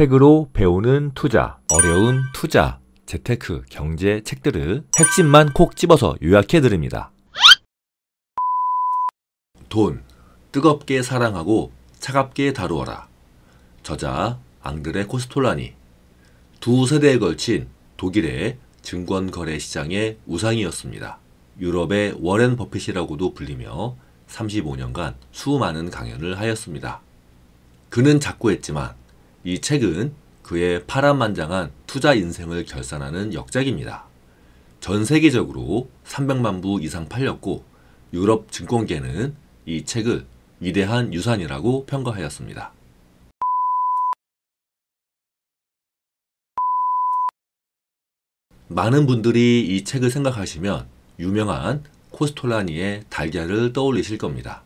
책으로 배우는 투자, 어려운 투자, 재테크, 경제 책들을 핵심만 콕 집어서 요약해 드립니다. 돈, 뜨겁게 사랑하고 차갑게 다루어라. 저자 앙드레 코스톨라니. 두 세대에 걸친 독일의 증권거래 시장의 우상이었습니다. 유럽의 워렌 버핏이라고도 불리며 35년간 수많은 강연을 하였습니다. 그는 자꾸 했지만 이 책은 그의 파란만장한 투자 인생을 결산하는 역작입니다. 전 세계적으로 300만 부 이상 팔렸고 유럽 증권계는 이 책을 위대한 유산이라고 평가하였습니다. 많은 분들이 이 책을 생각하시면 유명한 코스톨라니의 달걀을 떠올리실 겁니다.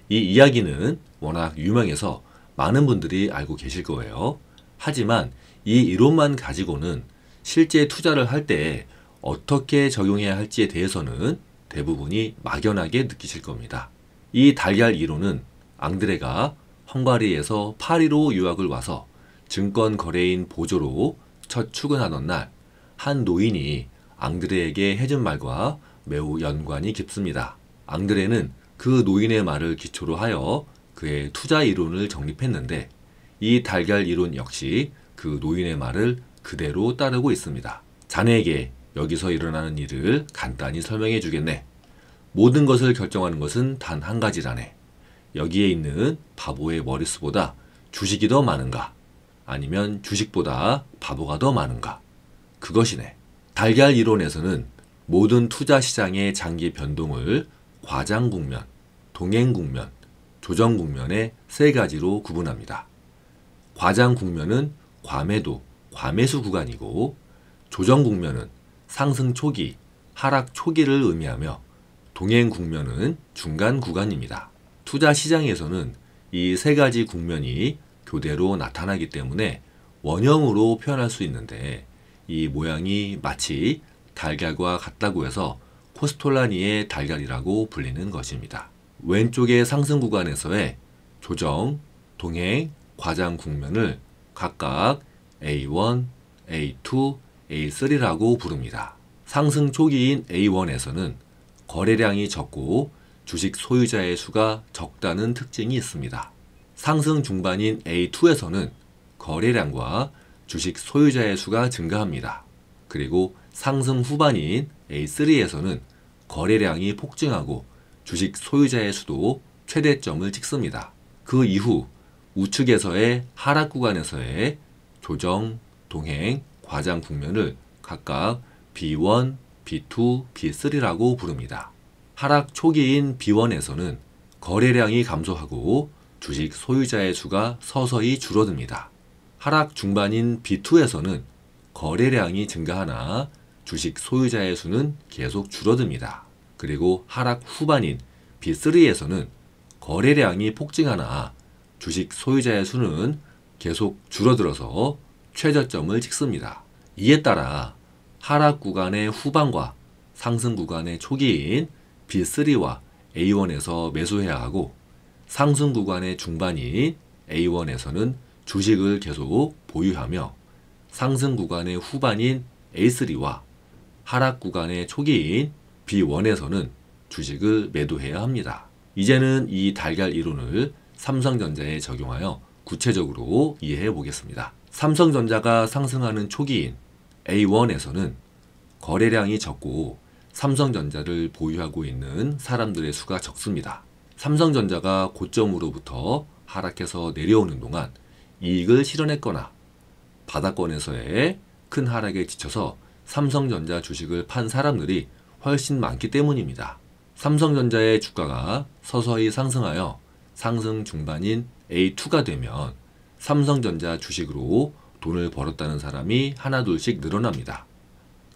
이 이야기는 워낙 유명해서 많은 분들이 알고 계실 거예요. 하지만 이 이론만 가지고는 실제 투자를 할 때 어떻게 적용해야 할지에 대해서는 대부분이 막연하게 느끼실 겁니다. 이 달걀 이론은 앙드레가 헝가리에서 파리로 유학을 와서 증권 거래인 보조로 첫 출근하던 날 한 노인이 앙드레에게 해준 말과 매우 연관이 깊습니다. 앙드레는 그 노인의 말을 기초로 하여 그의 투자 이론을 정립했는데 이 달걀 이론 역시 그 노인의 말을 그대로 따르고 있습니다. 자네에게 여기서 일어나는 일을 간단히 설명해 주겠네. 모든 것을 결정하는 것은 단 한 가지라네. 여기에 있는 바보의 머릿수보다 주식이 더 많은가? 아니면 주식보다 바보가 더 많은가? 그것이네. 달걀 이론에서는 모든 투자 시장의 장기 변동을 과장 국면, 동행 국면, 조정 국면의 세 가지로 구분합니다. 과장 국면은 과매도, 과매수 구간이고 조정 국면은 상승 초기, 하락 초기를 의미하며 동행 국면은 중간 구간입니다. 투자 시장에서는 이 세 가지 국면이 교대로 나타나기 때문에 원형으로 표현할 수 있는데 이 모양이 마치 달걀과 같다고 해서 코스톨라니의 달걀이라고 불리는 것입니다. 왼쪽의 상승 구간에서의 조정, 동행, 과장 국면을 각각 A1, A2, A3라고 부릅니다. 상승 초기인 A1에서는 거래량이 적고 주식 소유자의 수가 적다는 특징이 있습니다. 상승 중반인 A2에서는 거래량과 주식 소유자의 수가 증가합니다. 그리고 상승 후반인 A3에서는 거래량이 폭증하고 주식 소유자의 수도 최대점을 찍습니다. 그 이후 우측에서의 하락 구간에서의 조정, 동행, 과장 국면을 각각 B1, B2, B3라고 부릅니다. 하락 초기인 B1에서는 거래량이 감소하고 주식 소유자의 수가 서서히 줄어듭니다. 하락 중반인 B2에서는 거래량이 증가하나 주식 소유자의 수는 계속 줄어듭니다. 그리고 하락 후반인 B3에서는 거래량이 폭증하나 주식 소유자의 수는 계속 줄어들어서 최저점을 찍습니다. 이에 따라 하락 구간의 후반과 상승 구간의 초기인 B3와 A1에서 매수해야 하고 상승 구간의 중반인 A1에서는 주식을 계속 보유하며 상승 구간의 후반인 A3와 하락 구간의 초기인 B1에서는 주식을 매도해야 합니다. 이제는 이 달걀 이론을 삼성전자에 적용하여 구체적으로 이해해 보겠습니다. 삼성전자가 상승하는 초기인 A1에서는 거래량이 적고 삼성전자를 보유하고 있는 사람들의 수가 적습니다. 삼성전자가 고점으로부터 하락해서 내려오는 동안 이익을 실현했거나 바닥권에서의 큰 하락에 지쳐서 삼성전자 주식을 판 사람들이 훨씬 많기 때문입니다. 삼성전자의 주가가 서서히 상승하여 상승 중반인 A2가 되면 삼성전자 주식으로 돈을 벌었다는 사람이 하나둘씩 늘어납니다.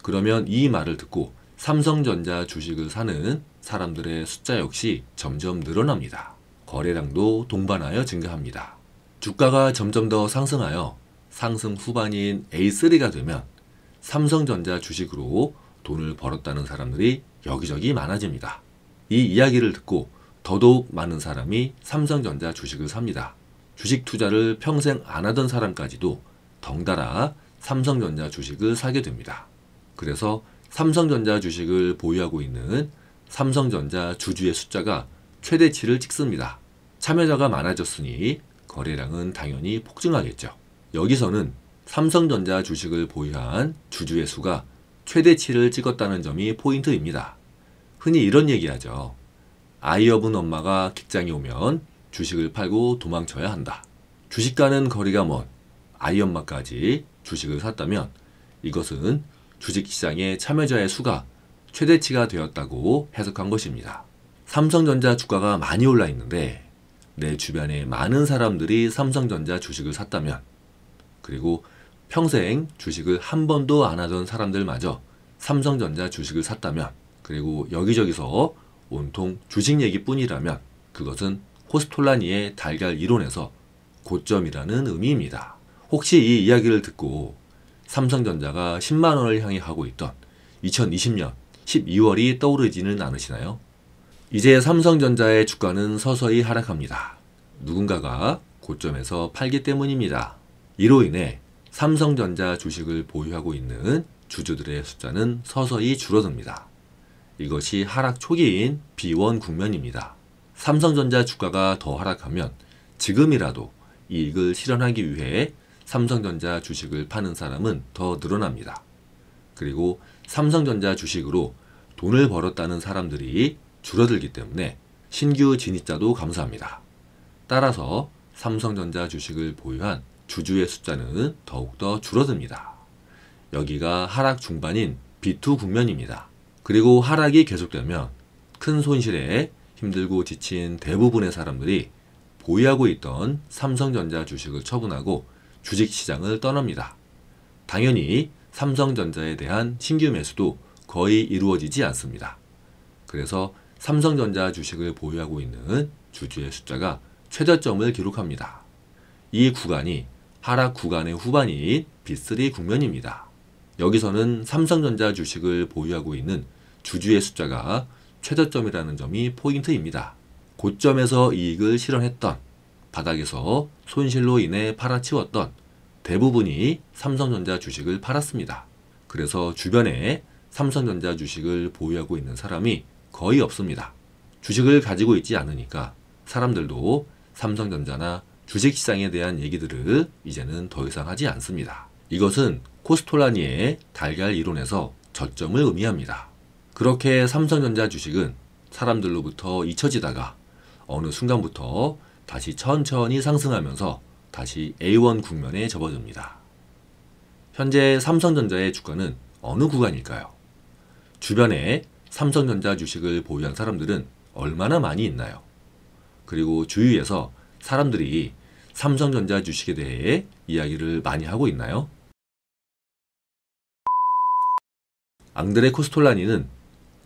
그러면 이 말을 듣고 삼성전자 주식을 사는 사람들의 숫자 역시 점점 늘어납니다. 거래량도 동반하여 증가합니다. 주가가 점점 더 상승하여 상승 후반인 A3가 되면 삼성전자 주식으로 돈을 벌었다는 사람들이 여기저기 많아집니다. 이 이야기를 듣고 더더욱 많은 사람이 삼성전자 주식을 삽니다. 주식 투자를 평생 안 하던 사람까지도 덩달아 삼성전자 주식을 사게 됩니다. 그래서 삼성전자 주식을 보유하고 있는 삼성전자 주주의 숫자가 최대치를 찍습니다. 참여자가 많아졌으니 거래량은 당연히 폭증하겠죠. 여기서는 삼성전자 주식을 보유한 주주의 수가 최대치를 찍었다는 점이 포인트입니다. 흔히 이런 얘기하죠. 아이 없는 엄마가 직장에 오면 주식을 팔고 도망쳐야 한다. 주식과는 거리가 먼 아이 엄마까지 주식을 샀다면 이것은 주식시장의 참여자의 수가 최대치가 되었다고 해석한 것입니다. 삼성전자 주가가 많이 올라 있는데 내 주변에 많은 사람들이 삼성전자 주식을 샀다면, 그리고 평생 주식을 한 번도 안 하던 사람들마저 삼성전자 주식을 샀다면, 그리고 여기저기서 온통 주식 얘기뿐이라면 그것은 코스톨라니의 달걀 이론에서 고점이라는 의미입니다. 혹시 이 이야기를 듣고 삼성전자가 10만 원을 향해 가고 있던 2020년 12월이 떠오르지는 않으시나요? 이제 삼성전자의 주가는 서서히 하락합니다. 누군가가 고점에서 팔기 때문입니다. 이로 인해 삼성전자 주식을 보유하고 있는 주주들의 숫자는 서서히 줄어듭니다. 이것이 하락 초기인 비원 국면입니다. 삼성전자 주가가 더 하락하면 지금이라도 이익을 실현하기 위해 삼성전자 주식을 파는 사람은 더 늘어납니다. 그리고 삼성전자 주식으로 돈을 벌었다는 사람들이 줄어들기 때문에 신규 진입자도 감소합니다. 따라서 삼성전자 주식을 보유한 주주의 숫자는 더욱더 줄어듭니다. 여기가 하락 중반인 B2 국면입니다. 그리고 하락이 계속되면 큰 손실에 힘들고 지친 대부분의 사람들이 보유하고 있던 삼성전자 주식을 처분하고 주식시장을 떠납니다. 당연히 삼성전자에 대한 신규 매수도 거의 이루어지지 않습니다. 그래서 삼성전자 주식을 보유하고 있는 주주의 숫자가 최저점을 기록합니다. 이 구간이 하락 구간의 후반인 B3 국면입니다. 여기서는 삼성전자 주식을 보유하고 있는 주주의 숫자가 최저점이라는 점이 포인트입니다. 고점에서 이익을 실현했던, 바닥에서 손실로 인해 팔아치웠던 대부분이 삼성전자 주식을 팔았습니다. 그래서 주변에 삼성전자 주식을 보유하고 있는 사람이 거의 없습니다. 주식을 가지고 있지 않으니까 사람들도 삼성전자나 주식시장에 대한 얘기들을 이제는 더 이상 하지 않습니다. 이것은 코스톨라니의 달걀 이론에서 저점을 의미합니다. 그렇게 삼성전자 주식은 사람들로부터 잊혀지다가 어느 순간부터 다시 천천히 상승하면서 다시 A1 국면에 접어듭니다. 현재 삼성전자의 주가는 어느 구간일까요? 주변에 삼성전자 주식을 보유한 사람들은 얼마나 많이 있나요? 그리고 주위에서 사람들이 삼성전자 주식에 대해 이야기를 많이 하고 있나요? 앙드레 코스톨라니는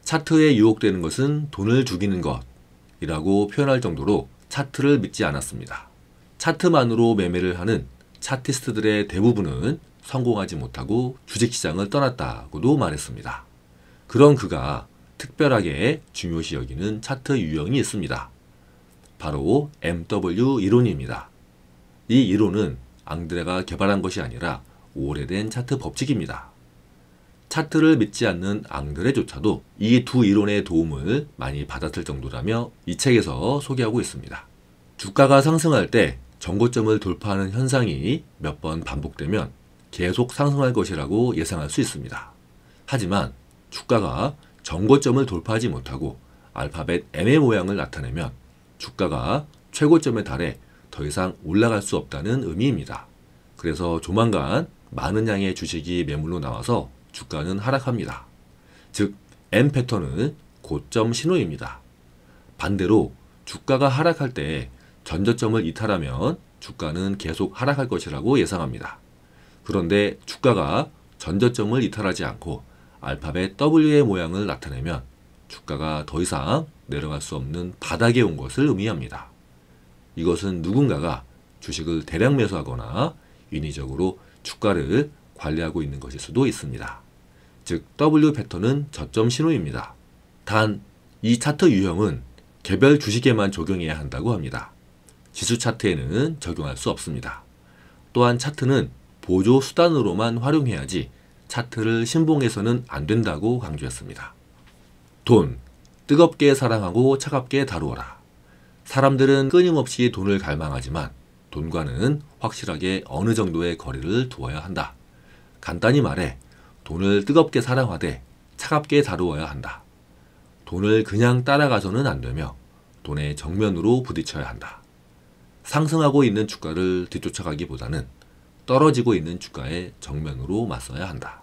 차트에 유혹되는 것은 돈을 죽이는 것이라고 표현할 정도로 차트를 믿지 않았습니다. 차트만으로 매매를 하는 차티스트들의 대부분은 성공하지 못하고 주식시장을 떠났다고도 말했습니다. 그런 그가 특별하게 중요시 여기는 차트 유형이 있습니다. 바로 MW 이론입니다. 이 이론은 앙드레가 개발한 것이 아니라 오래된 차트 법칙입니다. 차트를 믿지 않는 앙드레조차도 이 두 이론의 도움을 많이 받았을 정도라며 이 책에서 소개하고 있습니다. 주가가 상승할 때 정고점을 돌파하는 현상이 몇 번 반복되면 계속 상승할 것이라고 예상할 수 있습니다. 하지만 주가가 정고점을 돌파하지 못하고 알파벳 M의 모양을 나타내면 주가가 최고점에 달해 더 이상 올라갈 수 없다는 의미입니다. 그래서 조만간 많은 양의 주식이 매물로 나와서 주가는 하락합니다. 즉 M 패턴은 고점 신호입니다. 반대로 주가가 하락할 때 전저점을 이탈하면 주가는 계속 하락할 것이라고 예상합니다. 그런데 주가가 전저점을 이탈하지 않고 알파벳 W의 모양을 나타내면 주가가 더 이상 내려갈 수 없는 바닥에 온 것을 의미합니다. 이것은 누군가가 주식을 대량 매수하거나 인위적으로 주가를 관리하고 있는 것일 수도 있습니다. 즉 W 패턴은 저점 신호입니다. 단 이 차트 유형은 개별 주식에만 적용해야 한다고 합니다. 지수 차트에는 적용할 수 없습니다. 또한 차트는 보조 수단으로만 활용해야지 차트를 신봉해서는 안 된다고 강조했습니다. 돈, 뜨겁게 사랑하고 차갑게 다루어라. 사람들은 끊임없이 돈을 갈망하지만 돈과는 확실하게 어느 정도의 거리를 두어야 한다. 간단히 말해 돈을 뜨겁게 사랑하되 차갑게 다루어야 한다. 돈을 그냥 따라가서는 안 되며 돈의 정면으로 부딪혀야 한다. 상승하고 있는 주가를 뒤쫓아가기보다는 떨어지고 있는 주가의 정면으로 맞서야 한다.